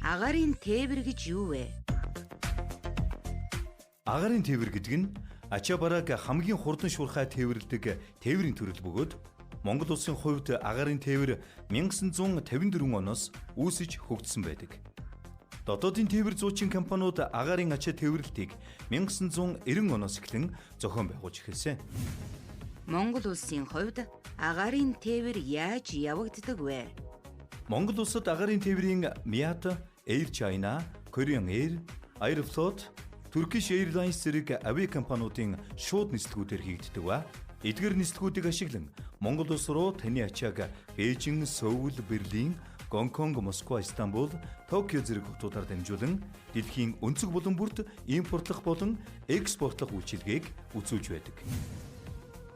Агаарын тээвэр гэж юу вэ? Агаарын тээвэр гэдэг нь ачаа барааг хамгийн хурдан шуурхай тээвэрлэдэг тээврийн төрөл бөгөөд Монгол улсын хувьд агаарын тээвэр 1954 оноос үүсэж хөгжсөн байдаг. Дотоодын тээвэр зуучин компаниуд агаарын ачаа тээвэрлэлтийг 1990 оноос эхлэн зохион байгуулж эхэлсэн. Монгол улсын хувьд агаарын тээвэр яаж явагддаг вэ? Монгол улсад агаарын тээврийн Miata, Air China, Korean Air, Aeroflot, Turkish Airlines зэрэг авиа компаниудын шууд нислэгүүдээр хийгддэг ба эдгээр нислэгүүдийг ашиглан Монгол улс руу таны ачааг Бээжин, Сөүл, Берлин, Гонконг, Москва, Стамбул, Токио зэрэг хотуудаар дамжуулан дэлхийн өнцөг булан бүрт импортлох болон экспортлох үйлчилгээг үзүүлж байдаг.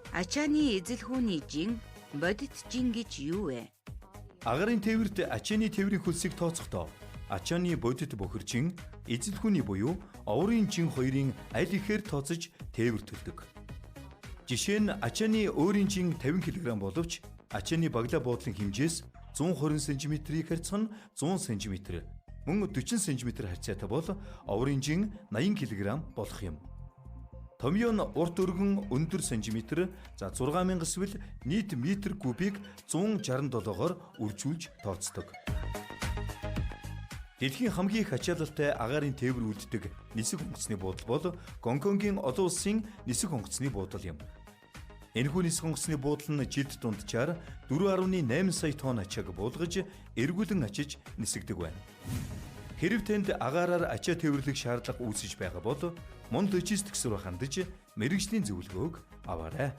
Ачааны эзэлхүүний жин, бодит жин гэж юу вэ? Агаарын тээвэрт ачааны тээврийн хөлсийг тооцохдоо ачааны бодит бохирчин, эзэлхүүний буюу оврын жин хоёрын аль ихээр тооцож тээвэр төлдөг. Жишээ нь ачааны өөрийн жин 50 кг боловч ачааны баглаа буудлын хэмжээс 120 см-ийг харьцах нь 100 см, мөн 40 см харьцаатай бол оврын жин 80 кг болох юм. Томьёо нь урт өргөн өндөр см, за 6000 эсвэл нийт метр кубик 167-оор үржүүлж тооцдог. Дэлхийн хамгийн их ачаалалтай агаарын тээвэр үлддэг нисэг онгоцны буудал бол Гонконгийн олон улсын нисэг онгоцны буудал юм. Энэхүү нисэг онгоцны буудал нь жилд дунджаар 4.8 сая тонн ачааг буулгаж эргүүлэн ачиж нисэгдэг байна. Хэрэв танд агаараар ачаа тээвэрлэх шаардлага үүсэж байгаа бол Мон логистикс руу хандаж мэргэжлийн зөвлөгөөг аваарай.